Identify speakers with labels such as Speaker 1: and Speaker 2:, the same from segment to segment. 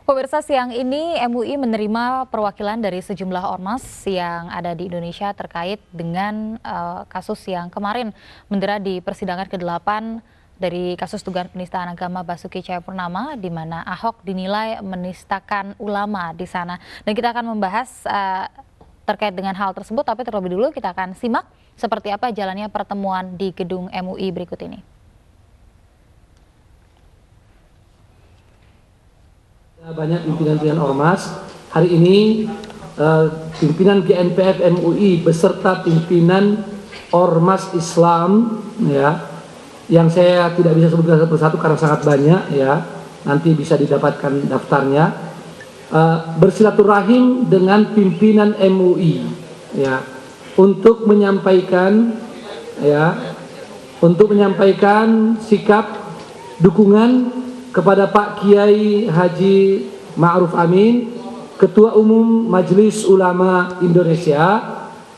Speaker 1: Pemirsa, siang ini MUI menerima perwakilan dari sejumlah ormas yang ada di Indonesia terkait dengan kasus yang kemarin mendera di persidangan ke-8 dari kasus dugaan penistaan agama Basuki Cahayapurnama, di mana Ahok dinilai menistakan ulama di sana. Dan kita akan membahas terkait dengan hal tersebut, tapi terlebih dulu kita akan simak seperti apa jalannya pertemuan di gedung MUI berikut ini.
Speaker 2: Banyak pimpinan-pimpinan ormas. Hari ini pimpinan GNPF MUI beserta pimpinan ormas Islam, ya, yang saya tidak bisa sebutkan satu persatu karena sangat banyak, ya, nanti bisa didapatkan daftarnya, bersilaturahim dengan pimpinan MUI, ya, untuk menyampaikan sikap dukungan kepada Pak Kiai Haji Ma'ruf Amin, Ketua Umum Majelis Ulama Indonesia,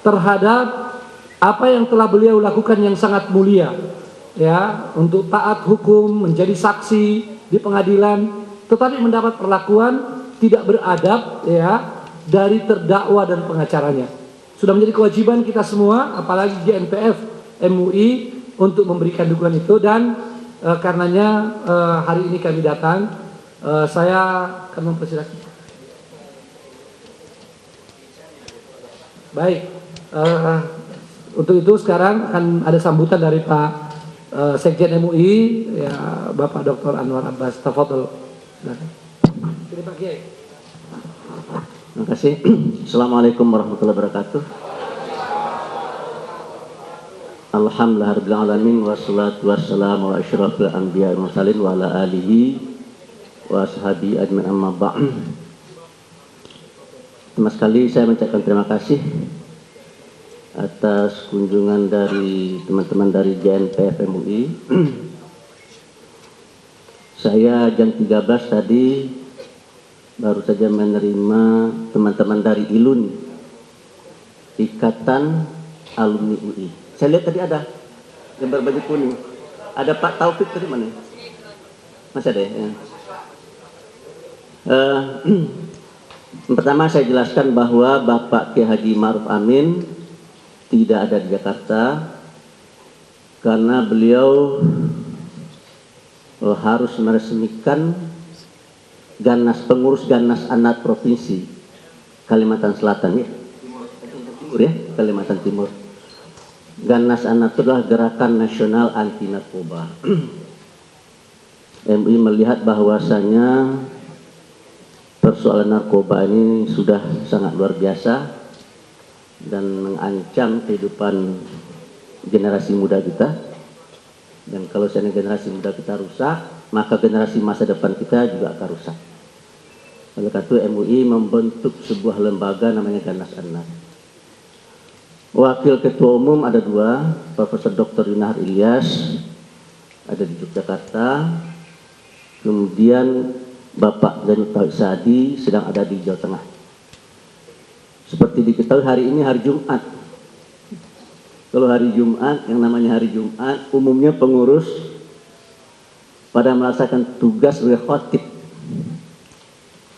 Speaker 2: terhadap apa yang telah beliau lakukan yang sangat mulia, ya, untuk taat hukum, menjadi saksi di pengadilan, tetapi mendapat perlakuan tidak beradab, ya, dari terdakwa dan pengacaranya. Sudah menjadi kewajiban kita semua, apalagi GNPF MUI, untuk memberikan dukungan itu. Dan karenanya hari ini kami datang. Saya akan mempersilahkan. Baik, untuk itu sekarang akan ada sambutan dari Pak Sekjen MUI, ya, Bapak Dr. Anwar Abbas. Tafadhol. Terima Pak Kiai.
Speaker 3: Terima kasih. Assalamualaikum warahmatullahi wabarakatuh. Alhamdulillahirrahmanirrahim. Wassalatu wassalamu ala asyrafil anbiya wal mursalin wa ala alihi wa ashabi ajma'in, amma ba'd. Pertama sekali saya mengucapkan terima kasih atas kunjungan dari teman-teman dari GNPF MUI. Saya jam 13 tadi baru saja menerima teman-teman dari ILUN, Ikatan Alumni UI. Saya lihat tadi ada yang berbaju kuning. Ada Pak Taufik tadi mana? Masih ada ya? Pertama saya jelaskan bahwa Bapak Kiai Haji Ma'ruf Amin tidak ada di Jakarta karena beliau harus meresmikan pengurus Ganas Anak Provinsi Kalimantan Selatan, ya? Timur, ya, Kalimantan Timur. Ganas Anak itu adalah Gerakan Nasional Anti Narkoba. MUI melihat bahwasanya persoalan narkoba ini sudah sangat luar biasa dan mengancam kehidupan generasi muda kita. Dan kalau seandainya generasi muda kita rusak, maka generasi masa depan kita juga akan rusak. Oleh karena itu MUI membentuk sebuah lembaga namanya Ganas Anak. Wakil Ketua Umum ada dua, Profesor Dr. Yunahar Ilyas ada di Yogyakarta, kemudian Bapak Zainud Tauhid Saadi sedang ada di Jawa Tengah. Seperti diketahui hari ini hari Jumat. Kalau hari Jumat, yang namanya hari Jumat, umumnya pengurus pada melaksanakan tugas sebagai khotib.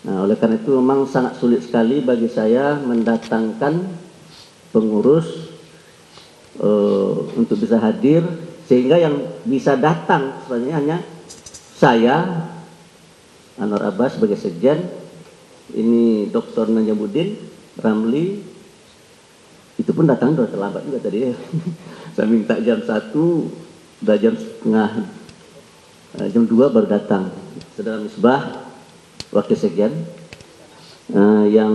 Speaker 3: Nah, oleh karena itu memang sangat sulit sekali bagi saya mendatangkan pengurus untuk bisa hadir, sehingga yang bisa datang sebenarnya hanya saya, Anwar Abbas sebagai sekjen, ini Dr. Najamuddin Ramli, itu pun datang udah terlambat juga tadi ya. Saya minta jam 1, udah jam 2 baru datang. Saudara Misbah, wakil sekjen, yang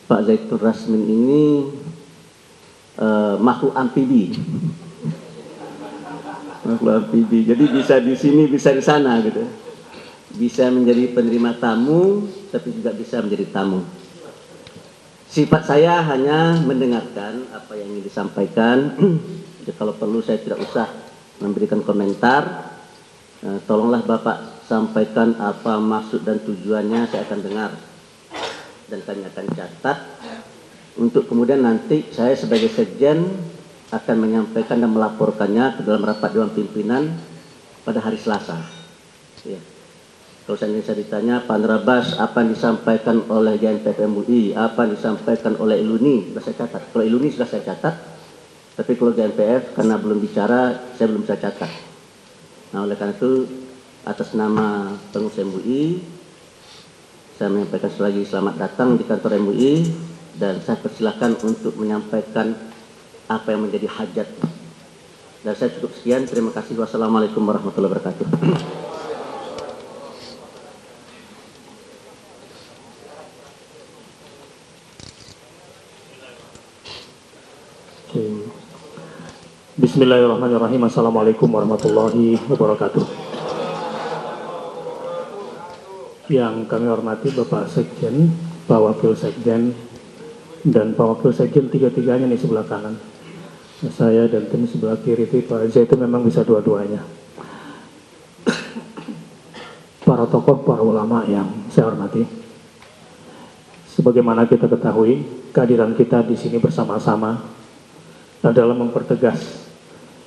Speaker 3: Pak Zaitun Rasmin ini makhluk amfibi. Makhluk amfibi. Jadi bisa di sini, bisa di sana gitu. Bisa menjadi penerima tamu, tapi juga bisa menjadi tamu. Sifat saya hanya mendengarkan apa yang ingin disampaikan. Jadi kalau perlu saya tidak usah memberikan komentar. Tolonglah Bapak sampaikan apa maksud dan tujuannya, saya akan dengar. Dan kami akan catat untuk kemudian nanti saya sebagai sekjen akan menyampaikan dan melaporkannya ke dalam rapat Dewan Pimpinan pada hari Selasa. Ya. Kalau saya ditanya, Pak Nrabas, apa yang disampaikan oleh GNPF MUI, apa yang disampaikan oleh ILUNI, sudah saya catat. Kalau ILUNI sudah saya catat, tapi kalau GNPF karena belum bicara, saya belum bisa catat. Nah, oleh karena itu, atas nama pengurus MUI, saya menyampaikan sekali lagi selamat datang di kantor MUI, dan saya persilakan untuk menyampaikan apa yang menjadi hajat. Dan saya cukup sekian, terima kasih. Wassalamualaikum warahmatullahi wabarakatuh.
Speaker 4: Bismillahirrahmanirrahim. Assalamualaikum warahmatullahi wabarakatuh. Yang kami hormati Bapak Sekjen, Pak Wakil Sekjen, dan Pak Wakil Sekjen tiga-tiganya di sebelah kanan. Saya dan tim sebelah kiri itu Pak Zaitun memang bisa dua-duanya. Para tokoh, para ulama yang saya hormati. Sebagaimana kita ketahui, kehadiran kita di sini bersama-sama adalah mempertegas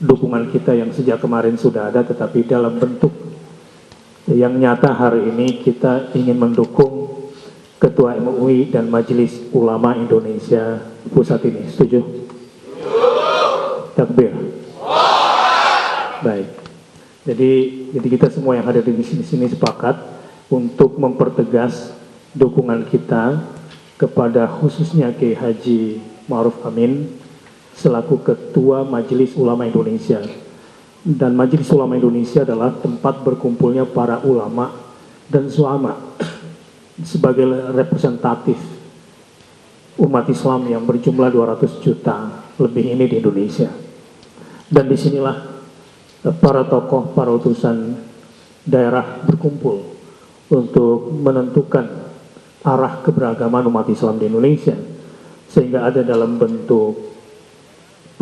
Speaker 4: dukungan kita yang sejak kemarin sudah ada, tetapi dalam bentuk yang nyata hari ini kita ingin mendukung Ketua MUI dan Majelis Ulama Indonesia Pusat ini. Setuju? Takbir. Baik. Jadi kita semua yang hadir di sini sepakat untuk mempertegas dukungan kita kepada khususnya Kiai Haji Ma'ruf Amin selaku Ketua Majelis Ulama Indonesia. Dan Majelis Ulama Indonesia adalah tempat berkumpulnya para ulama dan suama sebagai representatif umat Islam yang berjumlah 200 juta lebih ini di Indonesia. Dan disinilah para tokoh, para utusan daerah berkumpul untuk menentukan arah keberagaman umat Islam di Indonesia, sehingga ada dalam bentuk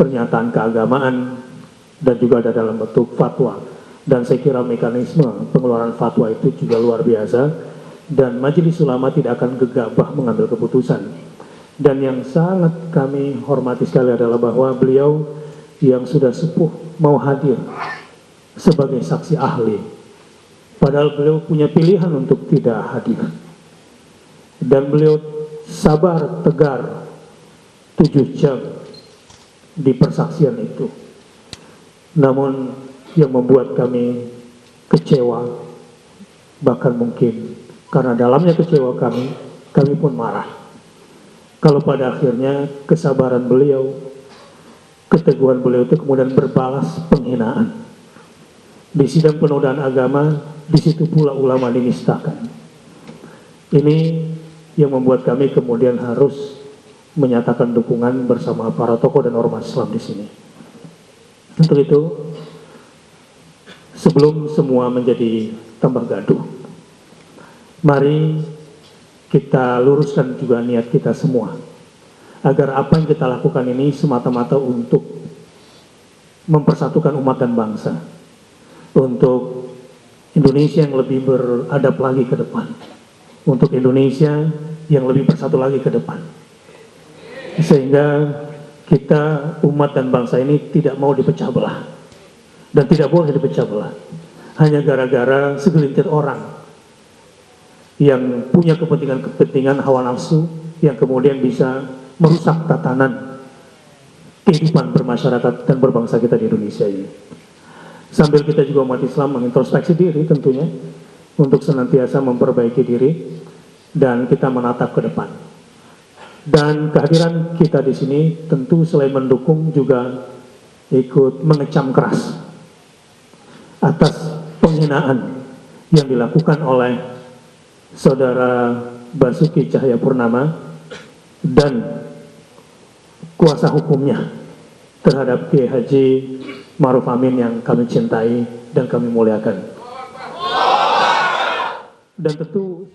Speaker 4: pernyataan keagamaan dan juga ada dalam bentuk fatwa. Dan saya kira mekanisme pengeluaran fatwa itu juga luar biasa, dan Majelis Ulama tidak akan gegabah mengambil keputusan. Dan yang sangat kami hormati sekali adalah bahwa beliau yang sudah sepuh mau hadir sebagai saksi ahli, padahal beliau punya pilihan untuk tidak hadir. Dan beliau sabar tegar 7 jam di persaksian itu. Namun yang membuat kami kecewa, bahkan mungkin karena dalamnya kecewa kami pun marah. Kalau pada akhirnya kesabaran beliau, keteguhan beliau itu kemudian berbalas penghinaan. Di sidang penodaan agama, di situ pula ulama dinistakan. Ini yang membuat kami kemudian harus menyatakan dukungan bersama para tokoh dan ormas Islam di sini. Untuk itu, sebelum semua menjadi tambah gaduh, mari kita luruskan juga niat kita semua, agar apa yang kita lakukan ini semata-mata untuk mempersatukan umat dan bangsa, untuk Indonesia yang lebih beradab lagi ke depan, untuk Indonesia yang lebih bersatu lagi ke depan, sehingga kita umat dan bangsa ini tidak mau dipecah belah, dan tidak boleh dipecah belah hanya gara-gara segelintir orang yang punya kepentingan hawa nafsu yang kemudian bisa merusak tatanan kehidupan bermasyarakat dan berbangsa kita di Indonesia ini. Sambil kita juga umat Islam mengintrospeksi diri tentunya untuk senantiasa memperbaiki diri dan kita menatap ke depan. Dan kehadiran kita di sini tentu selain mendukung juga ikut mengecam keras atas penghinaan yang dilakukan oleh Saudara Basuki Cahayapurnama dan kuasa hukumnya terhadap Kiai Haji Ma'ruf Amin yang kami cintai dan kami muliakan. Dan tentu